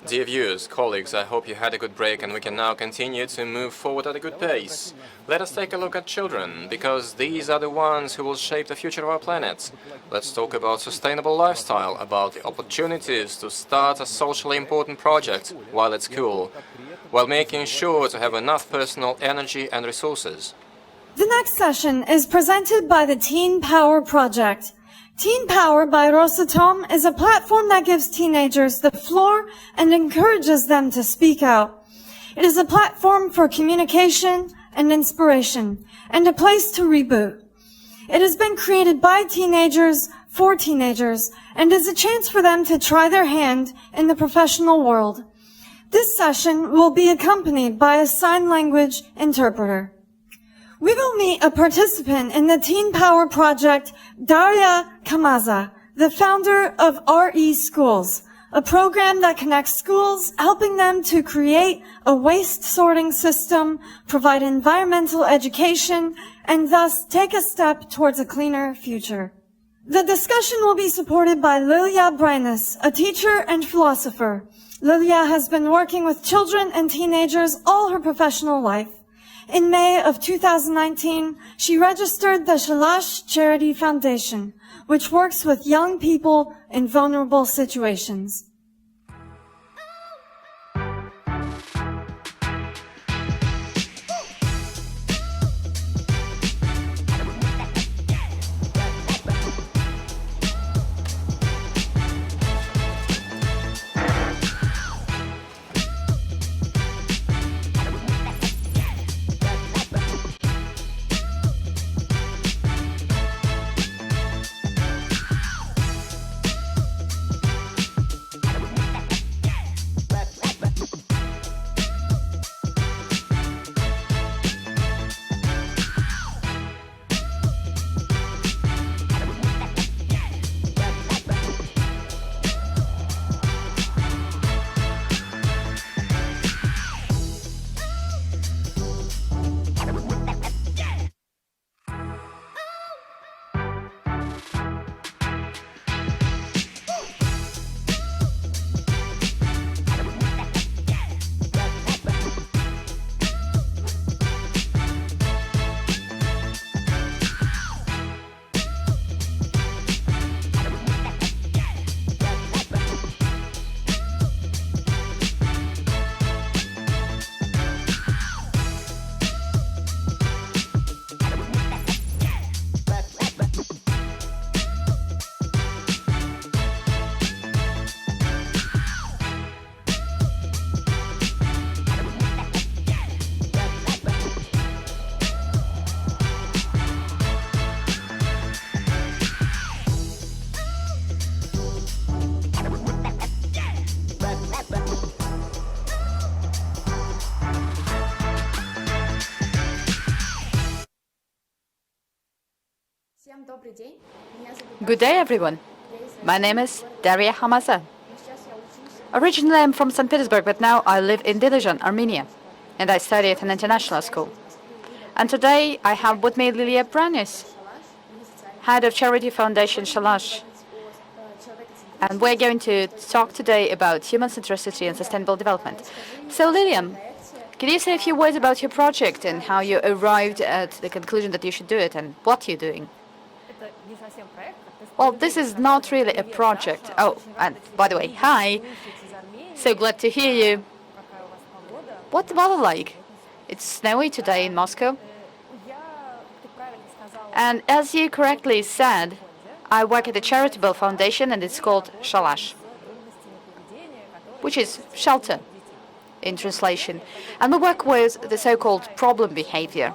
Dear viewers, colleagues, I hope you had a good break and we can now continue to move forward at a good pace. Let us take a look at children, because these are the ones who will shape the future of our planet. Let's talk about sustainable lifestyle, about the opportunities to start a socially important project while at school, while making sure to have enough personal energy and resources. The next session is presented by the Teen Power Project. Teen Power by Rosatom is a platform that gives teenagers the floor and encourages them to speak out. It is a platform for communication and inspiration, and a place to reboot. It has been created by teenagers for teenagers, and is a chance for them to try their hand in the professional world. This session will be accompanied by a sign language interpreter. We will meet a participant in the Teen Power Project, Daria Khamaza, the founder of REschools, a program that connects schools, helping them to create a waste sorting system, provide environmental education, and thus take a step towards a cleaner future. The discussion will be supported by Lilia Brainis, a teacher and philosopher. Lilia has been working with children and teenagers all her professional life. In May of 2019, she registered the Shalash Charity Foundation, which works with young people in vulnerable situations. Good day, everyone. My name is Daria Khamaza. Originally, I'm from St. Petersburg, but now I live in Dilijan, Armenia, and I study at an international school. And today, I have with me Lilia Brainis, head of charity foundation Shalash. And we're going to talk today about human centricity and sustainable development. So, Lilia, can you say a few words about your project and how you arrived at the conclusion that you should do it and what you're doing? Well, this is not really a project. Oh, and by the way, hi. So glad to hear you. What's the weather like? It's snowy today in Moscow. And as you correctly said, I work at a charitable foundation and it's called Shalash, which is shelter in translation. And we work with the so-called problem behavior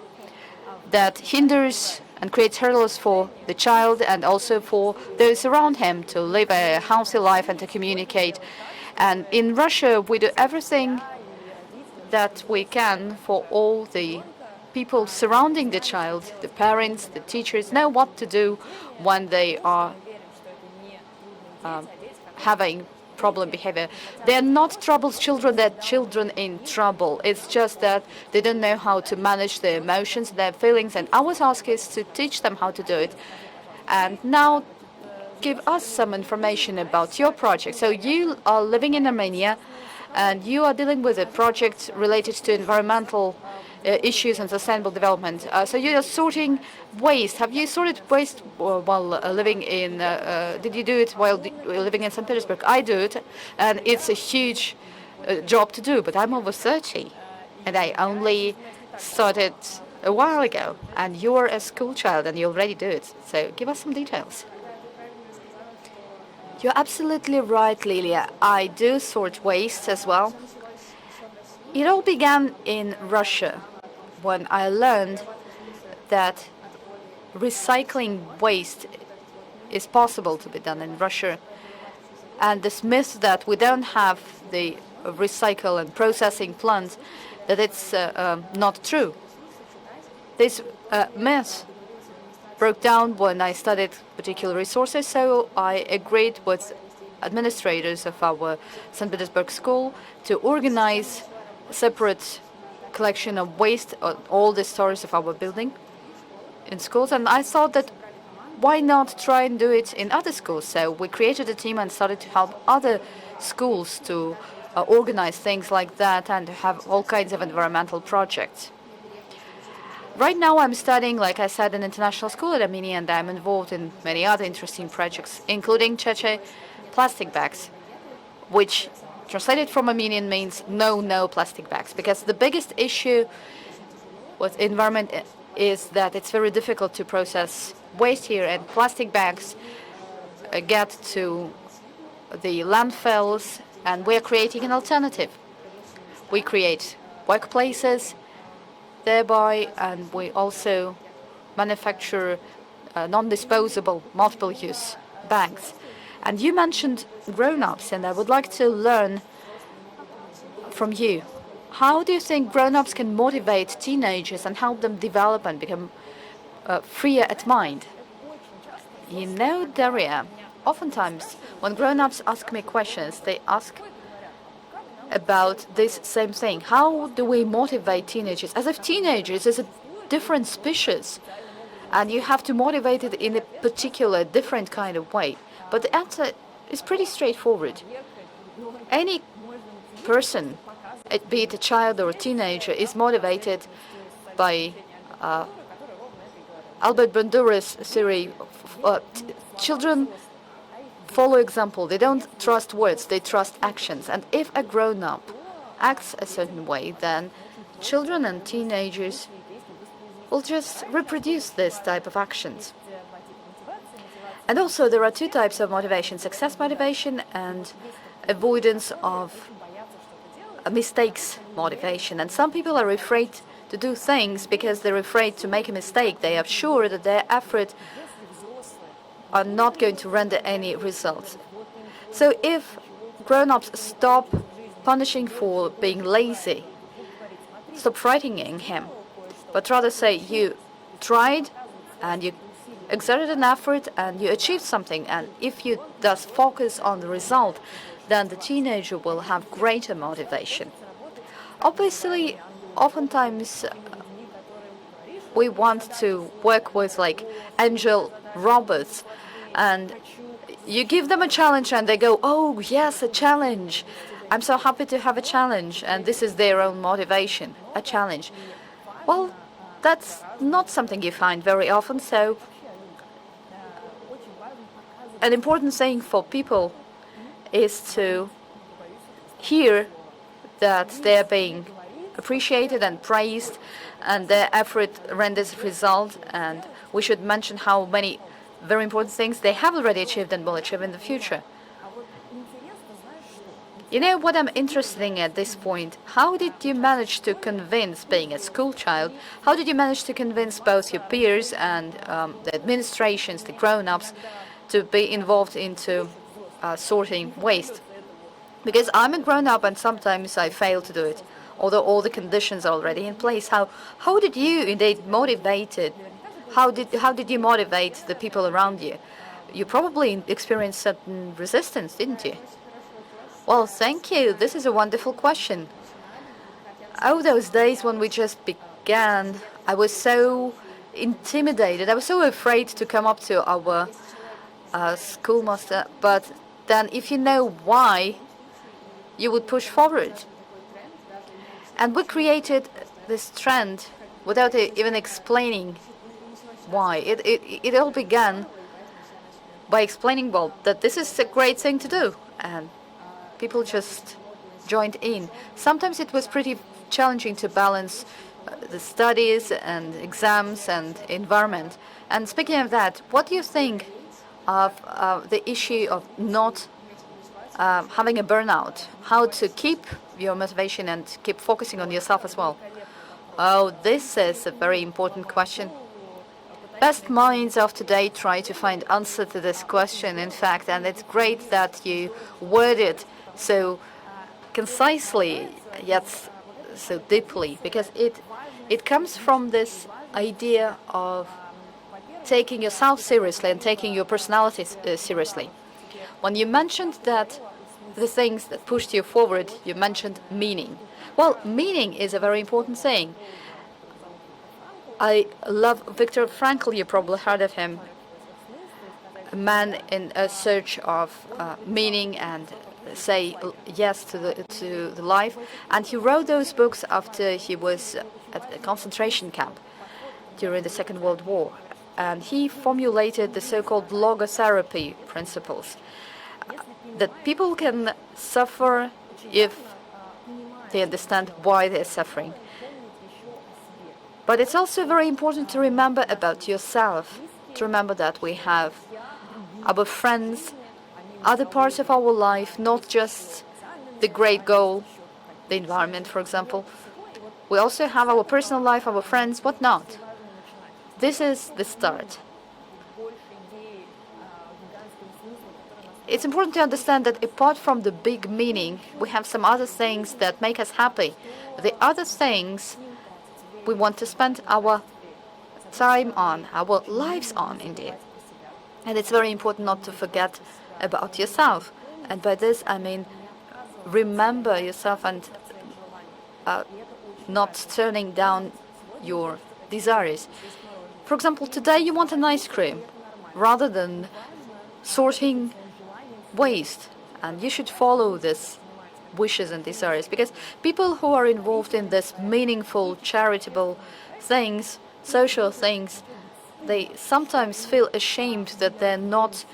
that hinders and creates hurdles for the child and also for those around him to live a healthy life and to communicate. And in Russia, we do everything that we can for all the people surrounding the child, the parents, the teachers, know what to do when they are having problem behavior. They're not troubled children, they're children in trouble. It's just that they don't know how to manage their emotions, their feelings, and our task is to teach them how to do it. And now give us some information about your project? So you are living in Armenia, and you are dealing with a project related to environmental issues and sustainable development. So you are sorting waste. Have you sorted waste while living in? Did you do it while living in St. Petersburg? I do it, and it's a huge job to do. But I'm over 30, and I only started a while ago. And you're a school child, and you already do it. So give us some details. You're absolutely right, Lilia. I do sort waste as well. It all began in Russia when I learned that recycling waste is possible to be done in Russia. And this myth that we don't have the recycle and processing plants, that it's not true. This myth broke down when I studied particular resources, so I agreed with administrators of our St. Petersburg school to organize a separate collection of waste on all the stories of our building in schools, and I thought that why not try and do it in other schools? So we created a team and started to help other schools to organize things like that and have all kinds of environmental projects. Right now I'm studying, like I said, an international school at Armenia, and I'm involved in many other interesting projects, including Che-che plastic bags, which translated from Armenian means no plastic bags, because the biggest issue with environment is that it's very difficult to process waste here, and plastic bags get to the landfills, and we're creating an alternative. We create workplaces thereby, and we also manufacture non-disposable multiple-use bags. And you mentioned grown-ups, and I would like to learn from you. How do you think grown-ups can motivate teenagers and help them develop and become freer at mind? You know, Daria, oftentimes when grown-ups ask me questions, they ask about this same thing. How do we motivate teenagers? As if teenagers is a different species, and you have to motivate it in a particular, different kind of way. But the answer is pretty straightforward. Any person, be it a child or a teenager, is motivated by Albert Bandura's theory. Children follow example. They don't trust words, they trust actions. And if a grown-up acts a certain way, then children and teenagers will just reproduce this type of actions. And also there are two types of motivation: success motivation and avoidance of mistakes motivation. And some people are afraid to do things because they're afraid to make a mistake. They are sure that their effort are not going to render any results. So if grown-ups stop punishing for being lazy, stop frightening him, but rather say you tried and you exerted an effort and you achieved something, and if you thus focus on the result, then the teenager will have greater motivation. Obviously, oftentimes we want to work with like angel robots, and you give them a challenge and they go, oh yes, a challenge, I'm so happy to have a challenge, and this is their own motivation, a challenge. Well, that's not something you find very often. So an important thing for people is to hear that they're being appreciated and praised and their effort renders result, and we should mention how many very important things they have already achieved and will achieve in the future. You know what I'm interested in at this point? How did you manage to convince, being a school child, how did you manage to convince both your peers and the administrations, the grown-ups, to be involved into sorting waste? Because I'm a grown-up and sometimes I fail to do it, although all the conditions are already in place. How did you indeed motivate it? How did you motivate the people around you? You probably experienced certain resistance, didn't you? Well, thank you. This is a wonderful question. Oh, those days when we just began, I was so intimidated. I was so afraid to come up to our a schoolmaster, but then if you know why, you would push forward. And we created this trend without even explaining why. It all began by explaining, well, that this is a great thing to do, and people just joined in. Sometimes it was pretty challenging to balance the studies and exams and environment. And speaking of that, what do you think of the issue of not having a burnout? How to keep your motivation and keep focusing on yourself as well? Oh, this is a very important question. Best minds of today try to find answer to this question, in fact, and it's great that you word it so concisely yet so deeply, because it comes from this idea of taking yourself seriously and taking your personality seriously. When you mentioned that the things that pushed you forward, you mentioned meaning. Well, meaning is a very important thing. I love Viktor Frankl, you probably heard of him, a man in a search of meaning and say yes to the life. And he wrote those books after he was at a concentration camp during the Second World War. And he formulated the so-called logotherapy principles, that people can suffer if they understand why they're suffering. But it's also very important to remember about yourself, to remember that we have our friends, other parts of our life, not just the great goal, the environment, for example. We also have our personal life, our friends, whatnot. This is the start. It's important to understand that apart from the big meaning, we have some other things that make us happy. The other things we want to spend our time on, our lives on, indeed. And it's very important not to forget about yourself. And by this, I mean remember yourself and not turning down your desires. For example, today you want an ice cream rather than sorting waste. And you should follow this wishes and desires, because people who are involved in this meaningful, charitable things, social things, they sometimes feel ashamed that they're not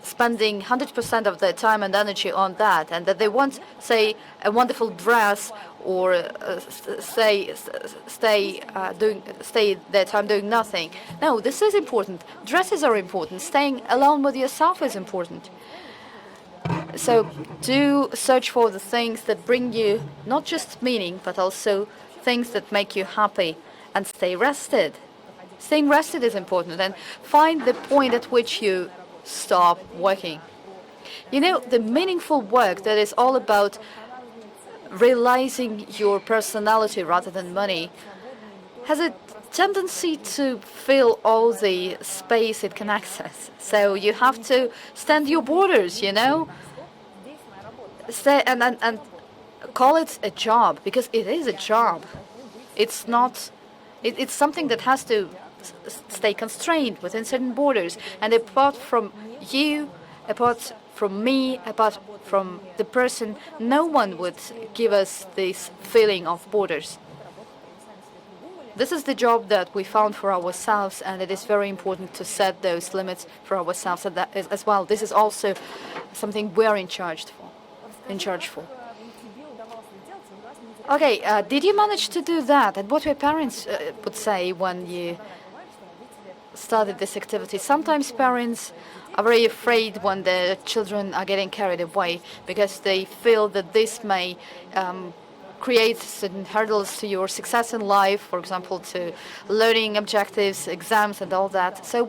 spending 100% of their time and energy on that, and that they want, say, a wonderful dress or stay their time doing nothing. No, this is important. Dresses are important. Staying alone with yourself is important. So do search for the things that bring you not just meaning, but also things that make you happy, and stay rested. Staying rested is important, and find the point at which you stop working. You know, the meaningful work that is all about realizing your personality rather than money has a tendency to fill all the space it can access. So you have to stand your borders, you know, stay and call it a job, because it is a job. It's not. It's something that has to stay constrained within certain borders. And apart from you, apart from me, apart from the person, no one would give us this feeling of borders. This is the job that we found for ourselves, and it is very important to set those limits for ourselves as well. This is also something we are in charge for. Okay, did you manage to do that? And what your parents would say when you started this activity? Sometimes parents are very afraid when their children are getting carried away, because they feel that this may create certain hurdles to your success in life, for example, to learning objectives, exams, and all that. So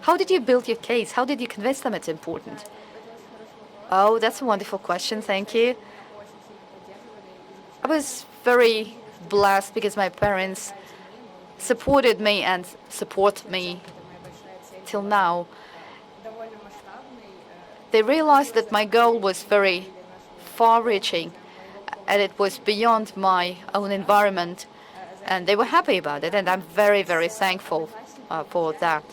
how did you build your case? How did you convince them it's important? Oh, that's a wonderful question. Thank you. I was very blessed because my parents supported me and support me till now. They realized that my goal was very far-reaching, and it was beyond my own environment, and they were happy about it, and I'm very, very thankful for that.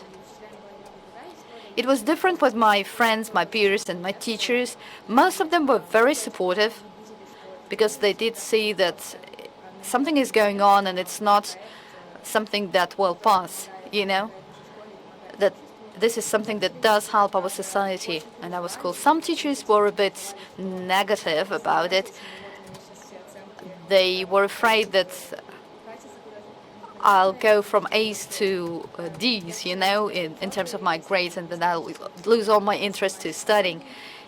It was different with my friends, my peers, and my teachers. Most of them were very supportive because they did see that something is going on and it's not something that will pass, you know, that this is something that does help our society and our school. Some teachers were a bit negative about it. They were afraid that I'll go from A's to D's, you know, in terms of my grades, and then I'll lose all my interest to studying.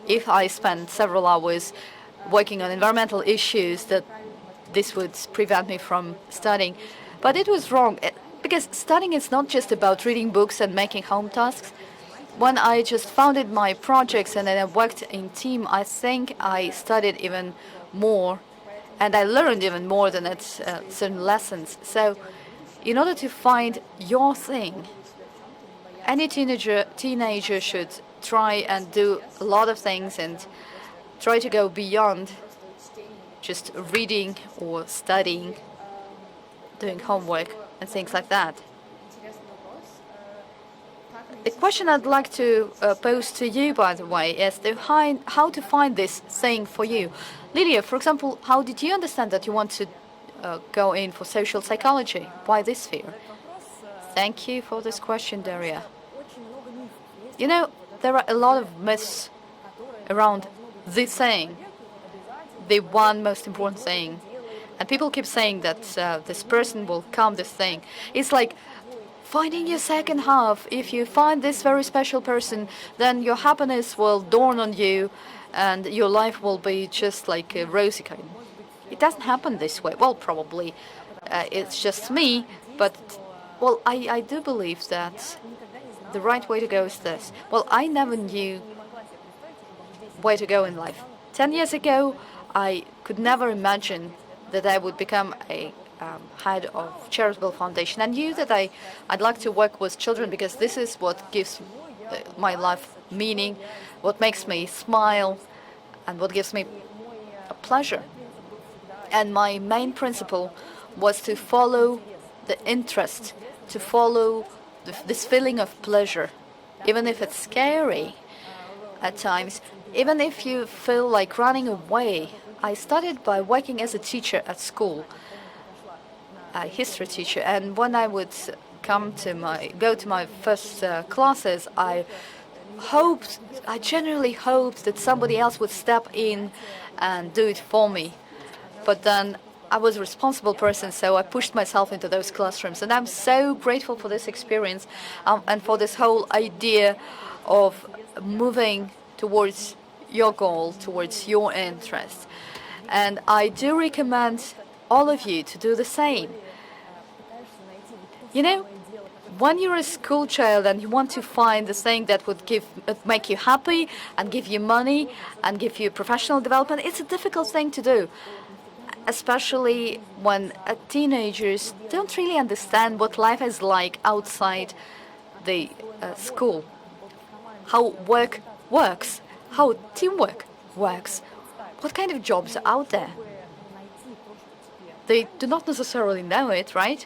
If I spend several hours working on environmental issues, that this would prevent me from studying. But it was wrong, because studying is not just about reading books and making home tasks. When I just founded my projects and then I worked in team, I think I studied even more, and I learned even more than at certain lessons. So in order to find your thing, any teenager should try and do a lot of things and try to go beyond just reading or studying, doing homework and things like that. The question I'd like to pose to you, by the way, is how to find this thing for you. Lilia, for example, how did you understand that you want to go in for social psychology? Why this sphere? Thank you for this question, Daria. You know, there are a lot of myths around this thing, the one most important thing. And people keep saying that this person will come, this thing. It's like finding your second half. If you find this very special person, then your happiness will dawn on you and your life will be just like a rosy kind. It doesn't happen this way. Well, probably it's just me, but well, I do believe that the right way to go is this. Well, I never knew where to go in life. 10 years ago, I could never imagine that I would become a head of Charitable Foundation. I knew that I'd like to work with children because this is what gives my life meaning, what makes me smile, and what gives me a pleasure. And my main principle was to follow the interest, to follow this feeling of pleasure, even if it's scary at times, even if you feel like running away. I started by working as a teacher at school, a history teacher, and when I would go to my first classes, I genuinely hoped that somebody else would step in and do it for me. But then I was a responsible person, so I pushed myself into those classrooms, and I'm so grateful for this experience and for this whole idea of moving towards your goal, towards your interests. And I do recommend all of you to do the same. You know, when you're a school child and you want to find the thing that would make you happy and give you money and give you professional development, it's a difficult thing to do, especially when teenagers don't really understand what life is like outside the school, how work works, how teamwork works, what kind of jobs are out there. They do not necessarily know it, right?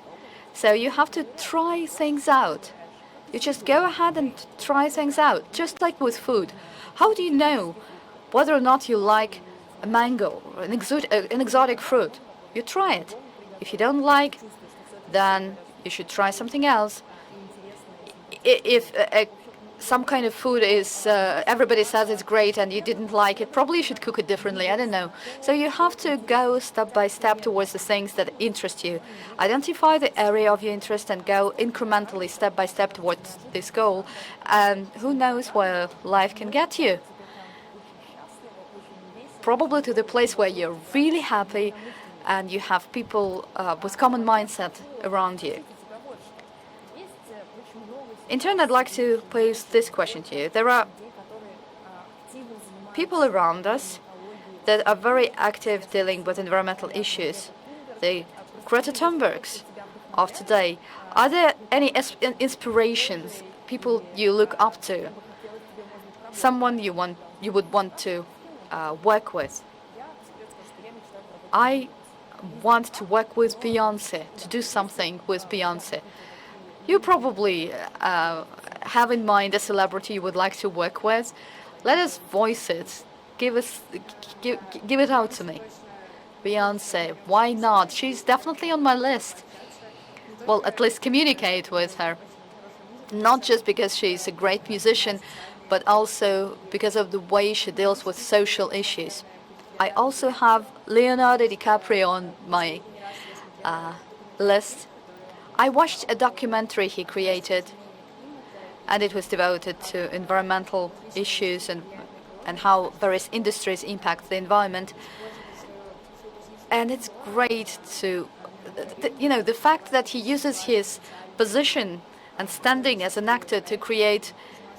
So you have to try things out. You just go ahead and try things out, just like with food. How do you know whether or not you like a mango or an exotic fruit? You try it. If you don't like, then you should try something else. If some kind of food is, everybody says it's great and you didn't like it, probably you should cook it differently, I don't know. So you have to go step by step towards the things that interest you. Identify the area of your interest and go incrementally, step by step towards this goal. And who knows where life can get you. Probably to the place where you're really happy and you have people with common mindset around you. In turn, I'd like to pose this question to you. There are people around us that are very active dealing with environmental issues. The Greta Thunbergs of today. Are there any inspirations, people you look up to, someone you would want to work with? I want to work with Beyonce, to do something with Beyonce. You probably have in mind a celebrity you would like to work with, let us voice it. Give it out to me. Beyonce, why not? She's definitely on my list. Well, at least communicate with her. Not just because she's a great musician, but also because of the way she deals with social issues. I also have Leonardo DiCaprio on my list. I watched a documentary he created, and it was devoted to environmental issues and how various industries impact the environment. And it's great to, the fact that he uses his position and standing as an actor to create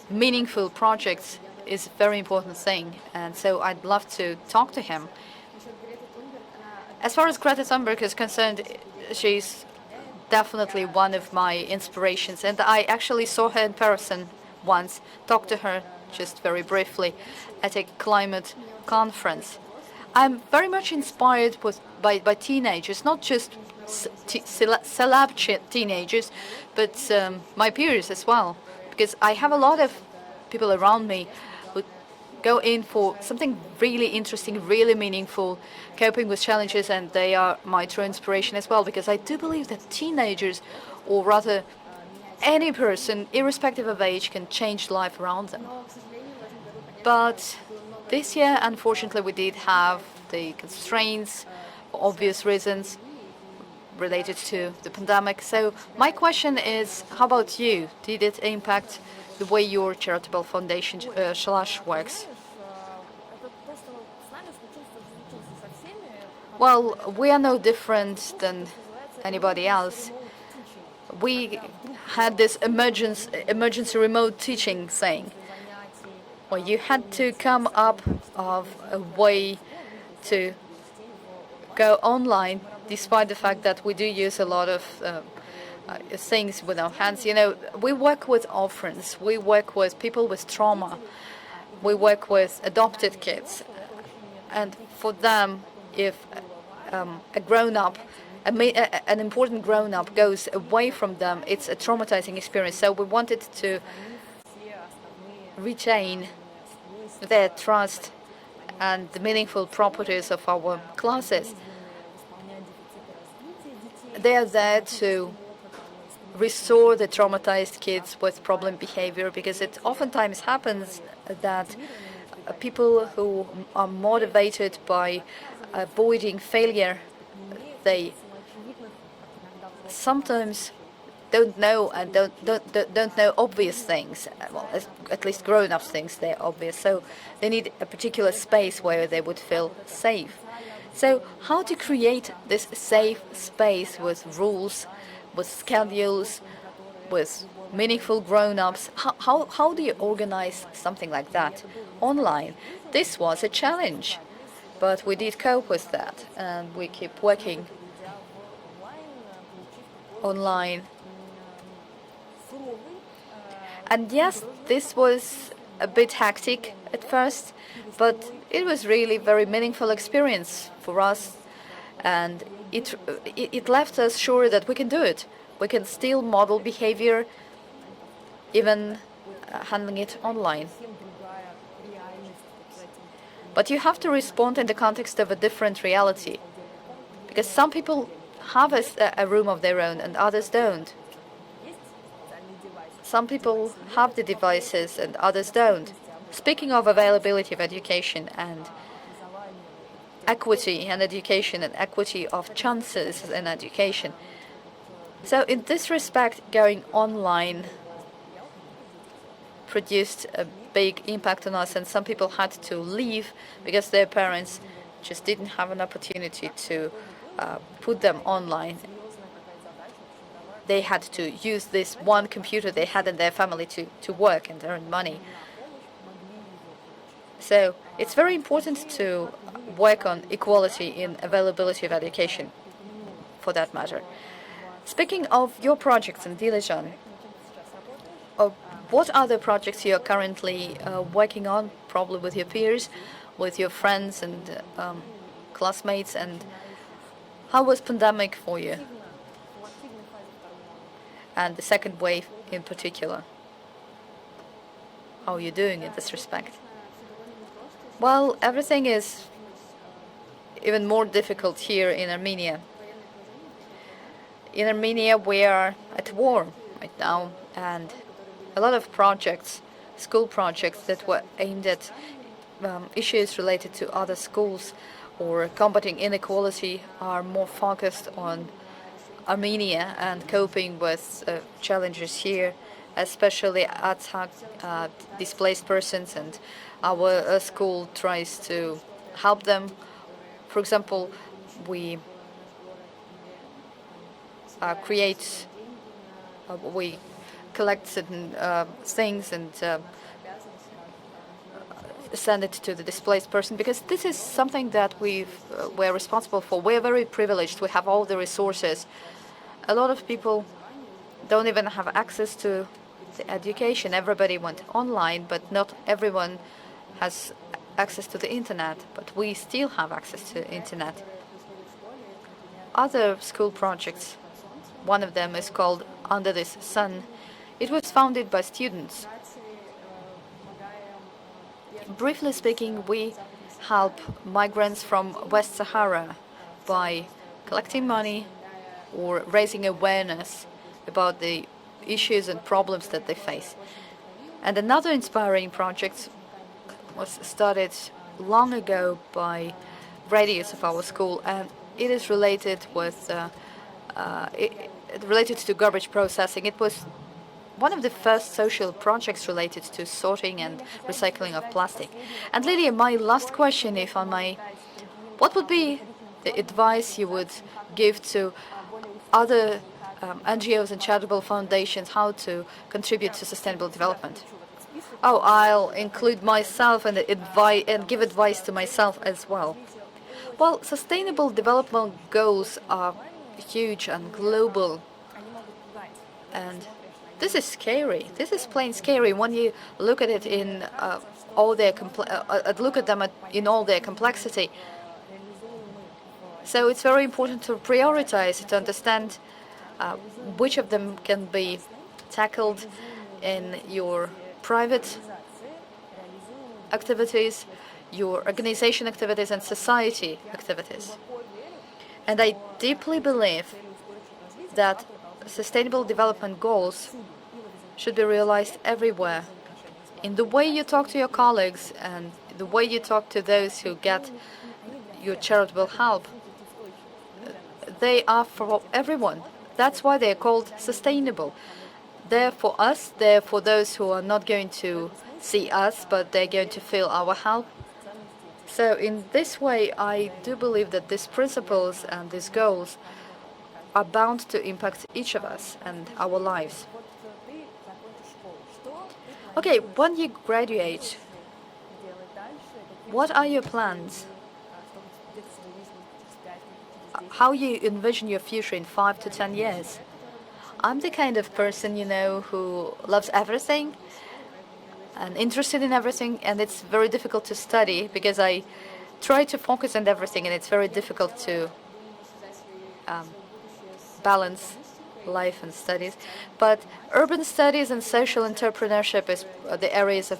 meaningful projects is a very important thing. And so I'd love to talk to him. As far as Greta Thunberg is concerned, she's definitely one of my inspirations. And I actually saw her in person once, talked to her just very briefly at a climate conference. I'm very much inspired by teenagers, not just celeb teenagers, but my peers as well. Because I have a lot of people around me who go in for something really interesting, really meaningful, coping with challenges, and they are my true inspiration as well. Because I do believe that teenagers, or rather any person, irrespective of age, can change life around them. But this year, unfortunately, we did have the constraints, for obvious reasons, related to the pandemic. So my question is, how about you? Did it impact the way your charitable foundation, Shalash, works? Well, we are no different than anybody else. We had this emergency remote teaching thing. Well, you had to come up of a way to go online, despite the fact that we do use a lot of things with our hands. We work with orphans, we work with people with trauma, we work with adopted kids. And for them, if a grown-up, an important grown-up goes away from them, it's a traumatizing experience. So we wanted to retain their trust and the meaningful properties of our classes. They are there to restore the traumatized kids with problem behavior, because it oftentimes happens that people who are motivated by avoiding failure, they sometimes don't know and don't know obvious things. Well, at least grown-ups things they're obvious. So they need a particular space where they would feel safe. So how to create this safe space with rules, with schedules, with meaningful grown-ups? How do you organize something like that online? This was a challenge, but we did cope with that, and we keep working online. And yes, this was a bit hectic at first, but it was really a very meaningful experience for us, and it left us sure that we can do it. We can still model behavior, even handling it online. But you have to respond in the context of a different reality, because some people have a room of their own and others don't. Some people have the devices and others don't. Speaking of availability of education and equity in education and equity of chances in education. So in this respect, going online produced a big impact on us, and some people had to leave because their parents just didn't have an opportunity to put them online. They had to use this one computer they had in their family to work and earn money. So it's very important to work on equality in availability of education, for that matter. Speaking of your projects in Dilijan, what other projects you are currently working on, probably with your peers, with your friends and classmates, and how was pandemic for you? And the second wave in particular. How are you doing in this respect? Well, everything is even more difficult here in Armenia. In Armenia, we are at war right now, and a lot of projects, school projects that were aimed at issues related to other schools or combating inequality are more focused on Armenia and coping with challenges here, especially attack displaced persons, and our school tries to help them. For example, we we collect certain things and send it to the displaced person, because this is something that we're responsible for. We're very privileged. We have all the resources. A lot of people don't even have access to the education. Everybody went online, but not everyone has access to the internet. But we still have access to the internet. Other school projects, one of them is called Under This Sun. It was founded by students. Briefly speaking, we help migrants from West Sahara by collecting money or raising awareness about the issues and problems that they face. And another inspiring project was started long ago by Brainis of our school, and it is related with related to garbage processing. It was one of the first social projects related to sorting and recycling of plastic. And Lilia, my last question, if I may, what would be the advice you would give to other NGOs and charitable foundations how to contribute to sustainable development? Oh, I'll include myself and give advice to myself as well. Well, sustainable development goals are huge and global, and this is scary. This is plain scary when you look at it in all their in all their complexity. So it's very important to prioritize, to understand which of them can be tackled in your private activities, your organization activities, and society activities. And I deeply believe that sustainable development goals should be realized everywhere. In the way you talk to your colleagues and the way you talk to those who get your charitable help, they are for everyone. That's why they're called sustainable. They're for us, they're for those who are not going to see us, but they're going to feel our help. So in this way, I do believe that these principles and these goals are bound to impact each of us and our lives. Okay, when you graduate, what are your plans? How you envision your future in 5 to 10 years? I'm the kind of person, who loves everything and interested in everything, and it's very difficult to study because I try to focus on everything, and it's very difficult to balance life and studies. But urban studies and social entrepreneurship are the areas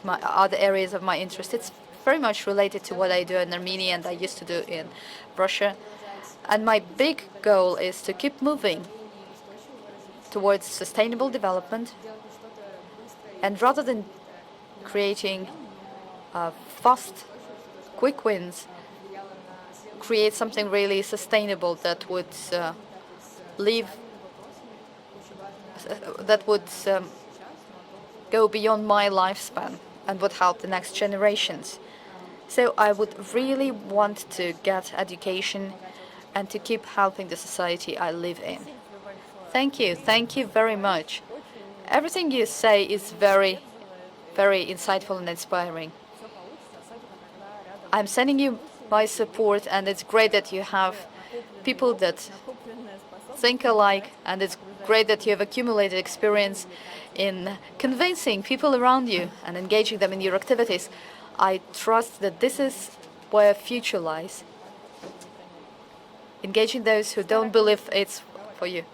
of my interest. It's very much related to what I do in Armenia and I used to do in Russia. And my big goal is to keep moving towards sustainable development, and rather than creating fast, quick wins, create something really sustainable that would go beyond my lifespan and would help the next generations. So I would really want to get education and to keep helping the society I live in. Thank you very much. Everything you say is very, very insightful and inspiring. I'm sending you my support, and it's great that you have people that think alike, and it's great that you have accumulated experience in convincing people around you and engaging them in your activities. I trust that this is where future lies. Engaging those who don't believe it's for you.